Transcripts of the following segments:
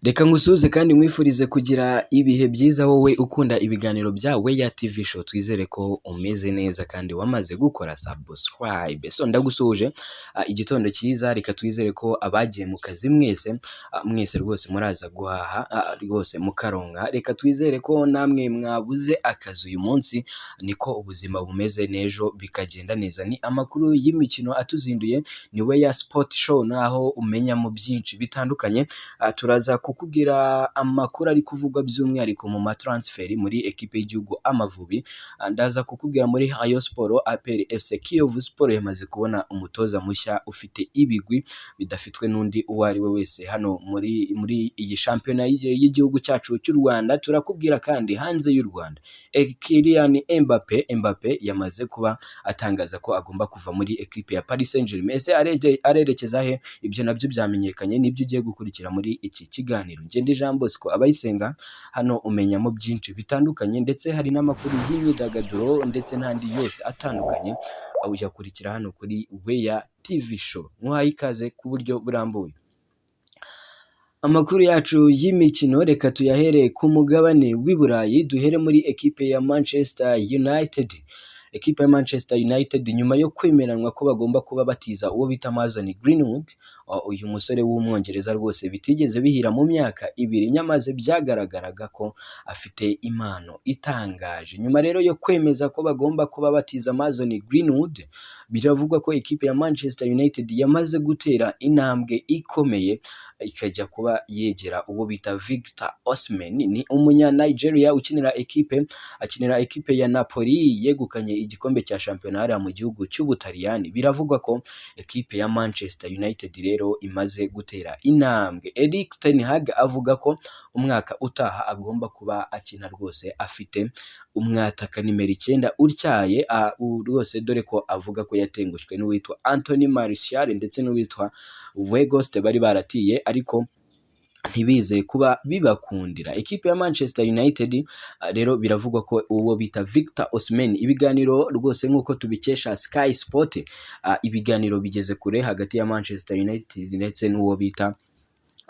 Reka ngusuze kandi nkwifurize kugira ibihe byiza wowe ukunda ibiganiro byawe ya TV show, twizere ko umeze neza kandi wamaze gukora subscribe. So ndagusuhuje igitondo cyiza, reka twizere ko abagiye mu kazi mwese rwose muraza guhaha rwose mukaronka. Reka twizere ko namwe mwabuze akazi uyu munsi, niko ubuzima bumeze, nejo bikagenda neza. Ni amakuru y'imikino atuzinduye, ni ya sport show, naho umenya mu byinshi bitandukanye. Turaza kukubwira amakuru ari kuvugwa by'umwihariko mu matransferi muri ekipe y'igihugu Amavubi. Ndaza kukubwira muri Rayon Sports, APR FC, Kiyovu Sport yamaze kubona umutoza mushya ufite ibigwi bidafitwe n'undi uwo ari we wese hano muri iyi shampiyona y'igihugu cyacu cy'u Rwanda. Turakubwira kandi hanze y'u Rwanda, Kylian Mbape yamaze kuba atangaza ko agomba kuva muri ekipe ya Paris Saint-Germain. Ese arerekeza he? Ibyo nabyo byamenyekanye, nibyo ugiye gukurikira muri iki kiganiro. Ngende Jean Bosco abayisenga, hano umenyamo byinshi bitandukanye, ndetse hari n'amakuru y'imyidagaduro ndetse n'andi yose atandukanye ujya kurikira hano kuri ya TV show. Muhaye ikaze ku buryo burambuye. Amakuru yacu y'imikino reka tuyahere ku mugabane w'i Burayi, duhere muri ekipe ya Manchester United. Ekipe ya Manchester United nyuma yo kwemeranwa ko bagomba kuba batiza uwo bita Mason Greenwood, uyu musore w'umwongereza rwose bitigeze bihira mu myaka 2, nyamaze byagaragaraga ko afite impano itangaje. Nyuma rero yo kwemeza ko bagomba kuba batiza Mason Greenwood, biravugwa ko ekipe ya Manchester United yamaze gutera intambwe ikomeye ikajya kuba yegera uwo bita Victor Osimhen. Ni umunya Nigeria akinira ekipe ya Napoli yegukanye igikombe cya shampiyona mu gihugu cy'Ubutaliyani. Biravugwa ko ekipe ya Manchester United rero imaze gutera intambwe. Erik ten Hag avuga ko umwaka utaha agomba kuba akina rwose afite umwataka nimero 9 utyaye rwose, dore ko avuga ko yatengushwe n'uwitwa Anthony Martial ndetse n'uwitwa Weghorst bari baratiye, ariko ntibize kuba bibakundira. Ekipe ya Manchester United rero biravugwa ko uwo bita Victor Osimhen, ibiganiro rwose nk'uko tubikesha Sky Sport, ibiganiro bigeze kure hagati ya Manchester United ndetse n'uwo bita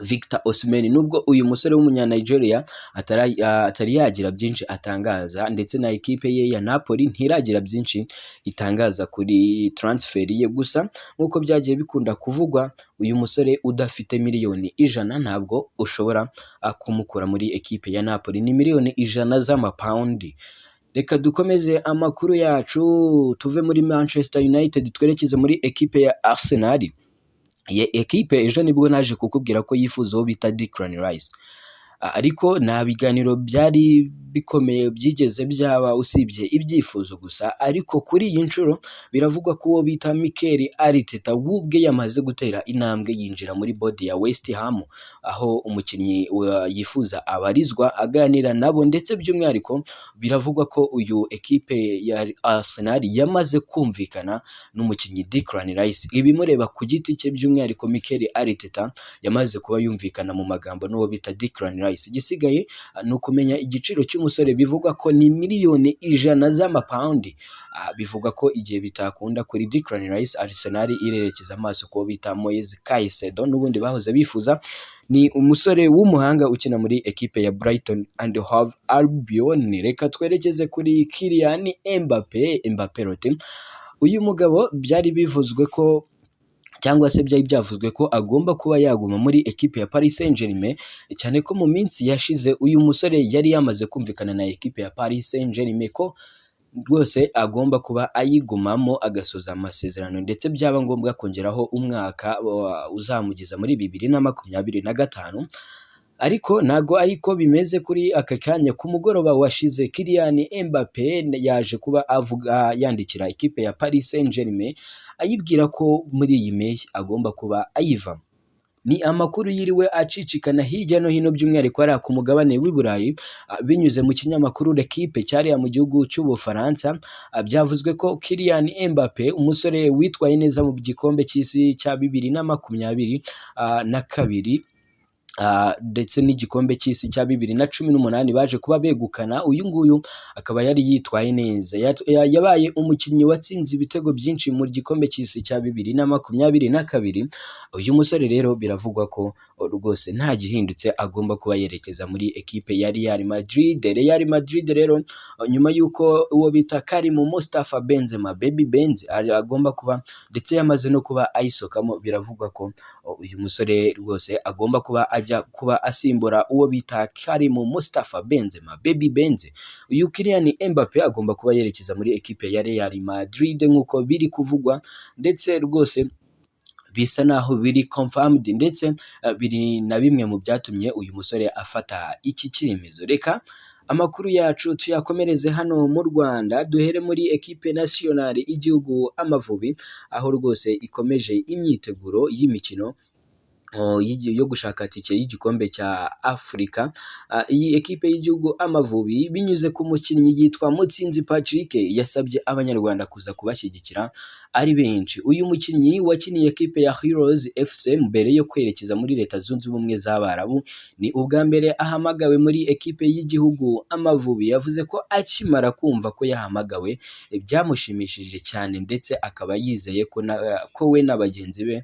Victor Osimhen. Nubwo uyu musore w'umunya Nigeria atari yagira byinshi atangaza, ndetse na ekipe ye ya Napoli ntiragira byinshi itangaza kuri transfer ye, gusa nk'uko byagiye bikunda kuvugwa, uyu musore udafite miliyoni 100 ntabwo ushobora kumukura muri ekipe ya Napoli. Ni miliyoni 100 z'amapaundi. Reka dukomeze amakuru yacu, tuve muri Manchester United twerekeze muri ekipe ya Arsenal. Ekipe ejo nibwo naje kukubwira ko yifuza uwo bita Declan Rice, ariko nta biganiro byari bikomeye byigeze byaba usibye ibyifuzo gusa. Ariko kuri iyi nshuro biravugwa ko uwo bita Mukeba ubwe yamaze gutera intambwe yinjira muri body ya West Ham, aho umukinnyi yifuza abarizwa aganira nabo, ndetse by'umwihariko biravugwa ko uyu ekipe ya Arsenal yamaze kumvikana n'umukinnyi Declan Rice. Ibimureba ku giti cye, by'umwihariko Mukeba yamaze kuba yumvikana mu magambo n'uwo bita Declan Rice. Igisigaye ni ukumenya igiciro cy'umusore. Bivugwa ko ni miliyoni 100 z'amapaundi. Bivugwa ko igihe bitakunda kuri Declan Rice, Arsenal irerekeza amaso ko bita Moise Caicedo, n'ubundi bahoze bifuza. Ni umusore w'umuhanga ukina muri ekipe ya Brighton and Hove Albion. Reka twerekeze kuri Kylian Mbape rote. Uyu mugabo byari bivuzwe ko, cyangwa se byari byavuzwe ko agomba kuba yaguma muri ekipe ya Paris Saint-Germain, cyane ko mu minsi yashize uyu musore yari yamaze kumvikana na ekipe ya Paris Saint-Germain ko rwose agomba kuba ayigumamo agasoza amasezerano, ndetse byaba ngombwa kongeraho umwaka uzamugeza muri 2025. Ariko ntago ariko bimeze kuri aka kanya. Ku mugoroba washize, Kylian Mbappe yaje kuba yandikira ekipe ya Paris Saint-Germain ayibwira ko muri iyi mpeshyi agomba kuba ayiva. Ni amakuru yiriwe acicikana hirya no hino, by'umwihariko ari ku mugabane w'i Burayi, binyuze mu kinyamakuru L'Equipe cyariya mu gihugu cy'Ubufaransa. Byavuzwe ko Kylian Mbappe, umusore witwaye neza mu gikombe cy'isi cya 2022, ndetse n'igikombe cy'isi cya 2018 baje kuba begukana. Uyu nguyu akaba yari yitwaye neza, yabaye umukinnyi watsinze ibitego byinshi mu gikombe cy'isi cya 2022. Uyu musore rero biravugwa ko rwose nta gihindutse agomba kuba yerekeza muri ekipe ya Real Madrid. Real Madrid rero nyuma y'uko uwo bita Karim Mustafa Benzema Baby Benz agomba kuba ndetse yamaze no kuba ayisokamo, biravugwa ko uyu musore rwose agomba kuba ajya kuba asimbura uwo bita Karim Mustafa Benzema Baby Benz. Uyu Kylian Mbape agomba kuba yerekeza muri ekipe ya Real Madrid nk'uko biri kuvugwa, ndetse rwose bisa naho biri confirmed, ndetse biri na bimwe mu byatumye uyu musore afata iki cyemezo. Reka amakuru yacu tuyakomereze hano mu Rwanda, duhere muri ekipe nationale y'igihugu Amavubi, aho rwose ikomeje imyiteguro y'imikino yo gushaka tike y'igikombe cya Afurika. Iyi ekipe y'igihugu Amavubi binyuze ku mukinnyi yitwa Mutsinzi Patrick yasabye abanyarwanda kuza kubashyigikira ari benshi. Uyu mukinnyi wakiniye ekipe ya Heroes FC mbere yo kwerekeza muri Leta Zunze Ubumwe z'Abarabu, ni ubwa mbere ahamagawe muri ekipe y'igihugu Amavubi. Yavuze ko akimara kumva ko yahamagawe byamushimishije cyane, ndetse akaba yizeye ko we na bagenzi be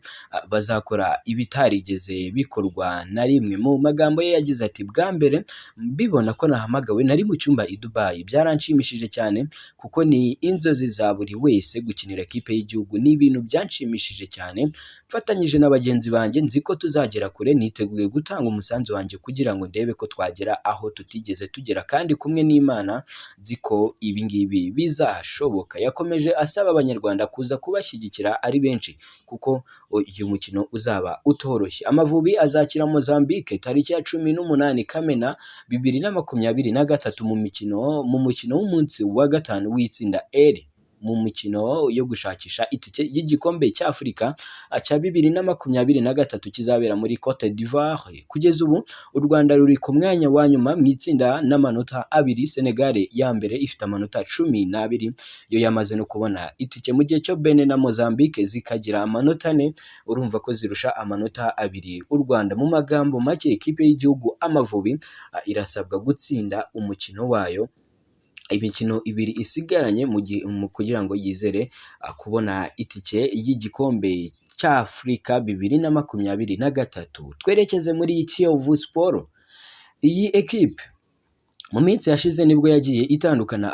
bazakora ibitarigeze bikorwa na rimwe. Mu magambo ye yagize ati, bwa mbere mbibona ko nahamagawe nari mu cyumba i Dubai, byaranshimishije cyane kuko ni inzozi za buri wese gukinira ekipe y'igihugu. Ni ibintu byanshimishije cyane, mfatanyije na bagenzi banjye nzi ko tuzagera kure, niteguye gutanga umusanzu wanjye kugira ngo ndebe ko twagera aho tutigeze tugera, kandi kumwe n'Imana nzi ko ibi ngibi bizashoboka. Yakomeje asaba abanyarwanda kuza kubashyigikira ari benshi kuko uyu mukino uzaba utoroshye. Amavubi azakira Mozambique tariki ya 18 Kamena 2023 mu mukino w'umunsi wa gatanu w'itsinda L mu mikino yo gushakisha itike y'igikombe cya Afurika cya 2023 kizabera muri Cote d'Ivoire. Kugeza ubu u Rwanda ruri ku mwanya wa nyuma mu itsinda n'amanota 2. Senegal ya mbere ifite amanota 12, yo yamaze no kubona itike, mu gihe cyo Benin na Mozambique zikagira amanota 4. Urumva ko zirusha amanota 2 u Rwanda. Mu magambo make, ekipe y'igihugu Amavubi irasabwa gutsinda umukino wayo imikino 2 isigaranye kugira ngo yizere kubona itike y'igikombe cya Afurika 2023. Twerekeze muri Kiyovu Sport. Iyi ekipe mu minsi yashize nibwo yagiye itandukana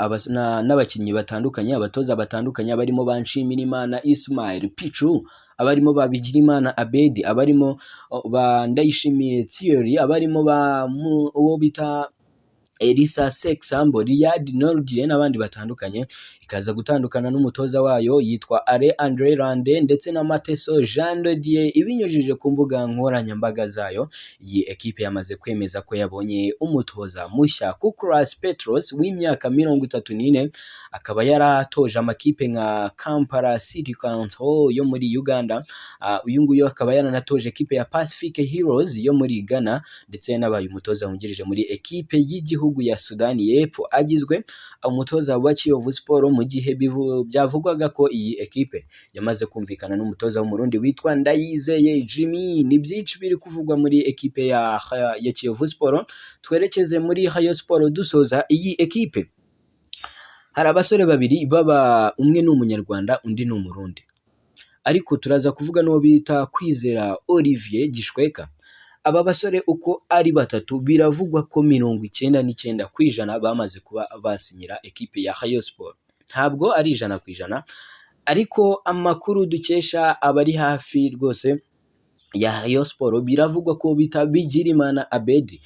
n'abakinnyi batandukanye, abatoza batandukanye, abarimo Banshimirimana Ismail Pichu, abarimo Babigirimana Abedi, abarimo Ndayishimiye Thierry, abarimo uwo bita Elisa Sexambo, Riyad Nordie n'abandi batandukanye. Ikaza gutandukana n'umutoza wayo yitwa Andre Rande ndetse na Mateso Jean de Dieu. Ibinyujije ku mbuga nkoranyambaga zayo, iyi ekipe yamaze kwemeza ko yabonye umutoza mushya, Kukuras Petros w'imyaka 34, akaba yaratoje amakipe nka Kampala City Council yo muri Uganda. Uyu nguyu akaba yaranatoje ekipe ya Pacific Heroes yo muri Ghana, ndetse yanabaye umutoza wungirije muri ekipe y'igihugu ya Sudani y'Epfo. Agizwe umutoza wa Kiyovu Sport, mu gihe byavugwaga ko iyi ekipe yamaze kumvikana n'umutoza w'umurundi witwa Ndayizeye Jimmy. Ni byinshi biri kuvugwa muri ekipe ya Kiyovu Sport. Twerekeze muri Rayon Sports dusoza iyi ekipe. Hari abasore babiri umwe ni umunyarwanda undi ni umurundi, ariko turaza kuvuga n'uwo bita Kwizera Olivier Gishweka. Aba basore uko ari batatu biravugwa ko 99% bamaze kuba basinyira ekipe ya Rayon Sports. Ntabwo ari 100%, ariko amakuru dukesha abari hafi rwose ya Rayon Sports biravugwa ko bita Bigirimana Abedi,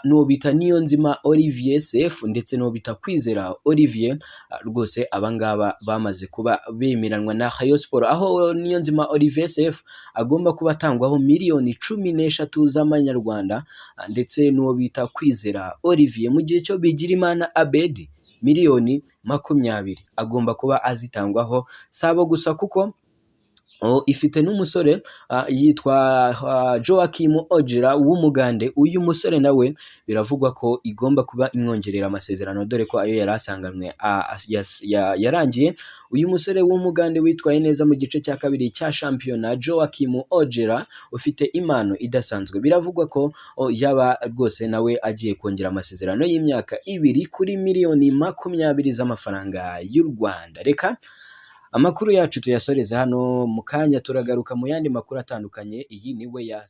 n'uwo bita Niyonzima Olivier CF, ndetse n'uwo bita Kwizera Olivier. Rwose abangaba bamaze kuba bemeranwa na Rayon Sports, aho Niyonzima Olivier CF agomba kuba atangwaho miliyoni 13 z'amanyarwanda, ndetse n'uwo bita Kwizera Olivier mu gihe cyo Bigirimana Abedi miliyoni 20 agomba kuba azitangwaho. Sabo gusa kuko ifite n'umusore yitwa Joachim Ojera w'umugande. Uyu musore nawe biravugwa ko igomba kuba imwongerera amasezerano dore ko ayo yari asanganywe yarangiye. Uyu musore w'umugande witwaye neza mu gice cya kabiri cya shampiyona, Joachim Ojera, ufite impano idasanzwe. Biravugwa ko yaba rwose nawe agiye kongera amasezerano y'imyaka 2 kuri miliyoni 20 z'amafaranga y'u Rwanda. Reka amakuru yacu tuyasoreze hano, mu kanya turagaruka mu yandi makuru atandukanye. Iyi niwe ya